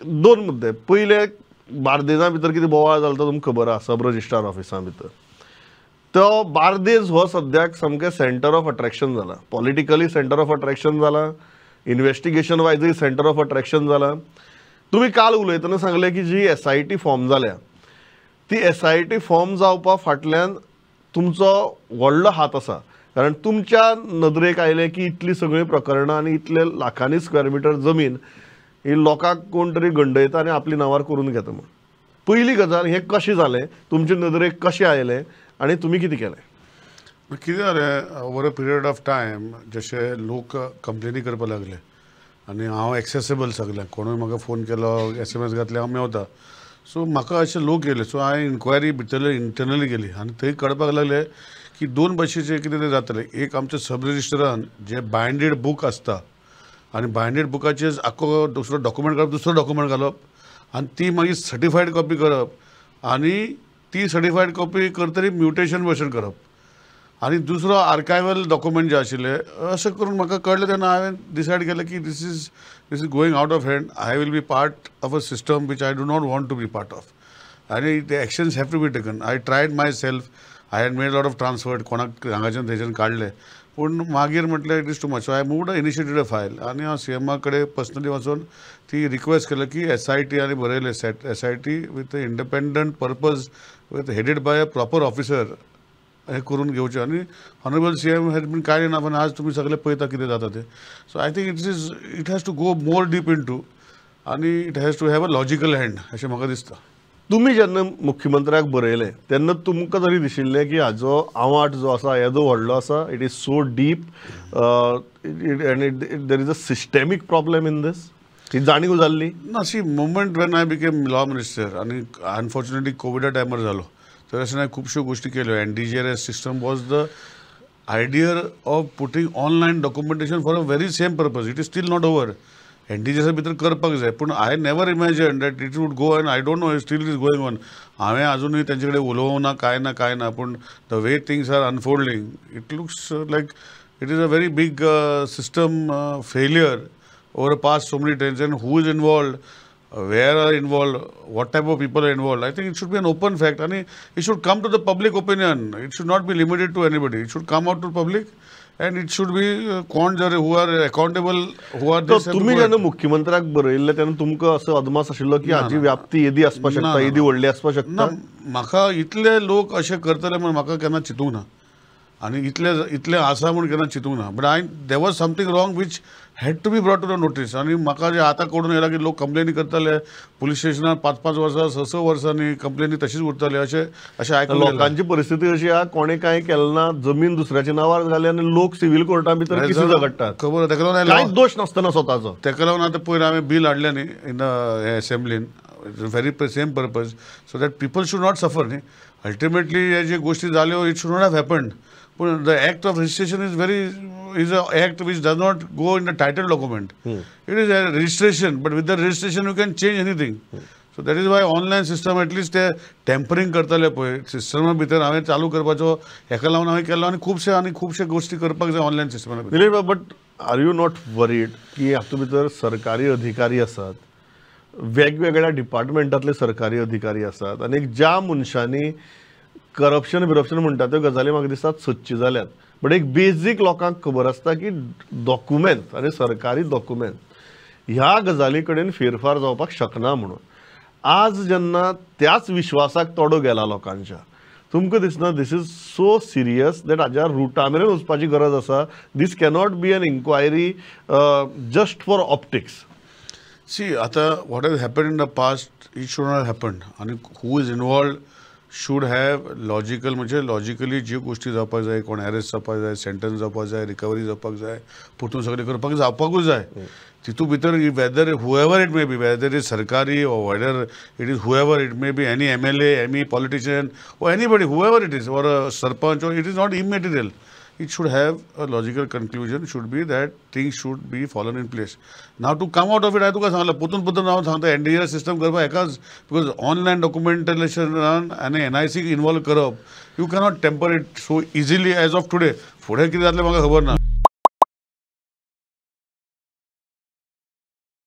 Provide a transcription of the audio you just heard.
दोन मुद्दे. पहिले बार्देजा भितर कितें बोवाळ जालो तो तुमकां खबर आसा सब रजिस्ट्रार ऑफिसा भितर. तो बार्देज हो सद्याक सामकें सेंटर ऑफ अट्रॅक्शन जाला. पॉलिटिकली सेंटर ऑफ अट्रॅक्शन जाला, इन्व्हेस्टिगेशन वायजूय सेंटर ऑफ अट्रॅक्शन जाला. तुम्ही काल उलयतना सांगले की जी SIT फॉर्म जाल्या ती SIT फॉर्म जावपा फाटल्यान तुमचो व्हडलो हात आसा. कारण तुमच्या नदरेक आयलें की इतली सगळीं प्रकरणां आनी इतले लाखांनी स्क्वेअर मिटर जमीन ही लोकांक कोण तरी गंडयता आनी आपली नांवार करून घेता म्हूण. पयली गजाल हें कशें जालें, तुमचे नदरेक कशें आयलें आनी तुमी कितें केलें? कितें जालें, over a period of time जशे लोक कंप्लेनी करपाक लागले आनी हांव एक्सेसिबल सगळ्यांक. कोणूय म्हाका फोन केलो, SMS घातले, हांव मेवता. सो म्हाका अशे लोक येयले. सो हांवें इन्क्वायरी भितर इंटरनली केली आनी थंय कळपाक लागलें की दोन भशेचे कितें तें जातलें. एक आमच्या सब रजिस्टरान जे बायंडेड बूक आसता आनी बायंडेड बुकाचेर आख्खो दुसरो डॉक्युमेंट घालप, दुसरो डॉक्युमेंट घालप आनी ती मागीर सर्टिफायड कॉपी करप आनी ती सर्टिफायड कॉपी करतरी म्युटेशन वर्जन करप आनी दुसरो आर्कायवल डॉक्युमेंट जे आशिल्ले. अशें करून म्हाका कळलें तेन्ना हांवें डिसायड केलें की this is going out of hand. I will be part of a system which I do not want to be part of आनी the actions have to be taken. I tried myself. I had made lot of transfer, कोणाक हांगाच्यान थंयच्यान काडले, पूण मागीर म्हटलें it is too much. So I moved initiated a file आनी हांव CM कडेन पर्सनली वचून ती रिक्वेस्ट केली की SIT आनी बरयलें SIT with independent purpose with headed by a proper officer हे करून घेवचें. आनी honourable CM has been kind enough आनी आज तुमी सगळे पळयता कितें जाता तें. So I think it has to go more deep into आनी it has to have a logical hand अशें म्हाका दिसता. तुम्ही जेन्ना मुख्यमंत्र्याक बरयलें तेन्ना तुमकां तरी दिशिल्लें की हाजो आवाठ जो आसा येदो व्हडलो आसा, it is so deep and there is a systemic problem in this. ही जाणीव जाल्ली ना. See moment when I became law minister आनी अनफॉर्च्युनेटली कोविडा टायमार जालो तर अशें हांवें खुबश्यो गोश्टी केल्यो. NDGRS system was the idea of putting online documentation for a very same purpose. It is still not over. NDGRS भितर करपाक जाय, पूण I never imagine that it would go and I don't know still it is going on. हांवें आजुनूय तेंचे कडेन उलोवं ना, कांय ना, पूण the way things are unfolding it looks like it is a very big system failure over the past so many times. And who is involved, where are involved, what type of people are involved. I think it should be an open fact and it should come to the public opinion. It should not be limited to anybody. It should come out to public and it should be cons who are accountable, who are this. तुम्ही जेन्ना मुख्यमंत्र्याक बरयल्ले तेन्ना तुमकां असो अदमास आशिल्लो की हाची व्याप्ती येदी आसपाक शकता, येदी व्हडली आसपाक शकता? म्हाका इतले लोक अशें करतले म्हण म्हाका केन्ना चिंतूंक ना आनी इतले आसा म्हूण केन्ना चिंतूंक ना. But there was something wrong which had to be brought to the notice. आनी म्हाका जे आतां कळून येयला की लोक कंप्लेनी करताले पुलीस स्टेशनार 5-5 वर्सां 6-6 वर्सांनी कंप्लेनी तशीच उरताले अशें आयकून. लोकांची परिस्थिती अशी आहा, कोणें कांय केलें ना, जमीन दुसऱ्याच्या नांवार घाली आनी लोक सिव्हील कोर्टा भितर केसी झगडटात. खबर ताका लागून कांयच दोश नासतना स्वताचो. ताका लागून आतां पयर हांवें बील हाडलें न्ही इन एसेंब्लीन very same purpose so that people should not suffer न्ही. अल्टिमेटली हे जे गोश्टी जाल्यो it should not have happened. पण the act of registration is a act which does not go in the title document. It is a registration, but with the registration you can change anything. So that is why online system at least tempering करताले पळय Systema भितर हांवें चालू करपाचो हेका लागून हांवें केलो आनी खुबशे गोश्टी करपाक जाय ऑनलायन सिस्टमा भितर. निलेश बाब, but are you not worried की हातूंत भितर सरकारी अधिकारी आसात, वेगवेगळ्या डिपार्टमेंटांतले सरकारी अधिकारी आसात आनी ज्या मनशांनी करप्शन म्हणटा त्यो गजाली म्हाका दिसतात सच्ची जाल्यात. बट एक बेजीक लोकांक खबर आसता की डॉक्युमेंट आनी सरकारी डॉक्युमेंट ह्या गजाली कडेन फेरफार जावपाक शकना म्हणून. आज जेन्ना त्याच विश्वासाक तोडो गेला लोकांच्या, तुमकां दिसना this is so serious that हाज्या रुटा मेरेन वचपाची गरज आसा? This cannot be an inquiry just for optics. See आतां what has happen in the past it should not happen आनी who is involved should have logical म्हणजे लॉजिकली जी गोष्टी जावपाक जाय, कोण अरेस्ट जावपाक जाय, सेंटन्स जावपाक जाय, रिकवरी जावपाक जाय, परतून सगळें करपाक जावपाकूच जाय. तितू भितर whether however it may be, whether it is सरकारी or whether it is whoever it may be, any MLA, any politician or anybody, whoever it is, or a sarpanch, or it is not immaterial. It should have a logical conclusion, should be that things should be fallen in place. Now to come out of it, I तुका सांगला पुतून हांव सांगता NDGRS system करपाक एकाच, because online documentation आनी NIC involve करप, you cannot temper it so easily as of today. फुडें कितें जातलें म्हाका खबर ना.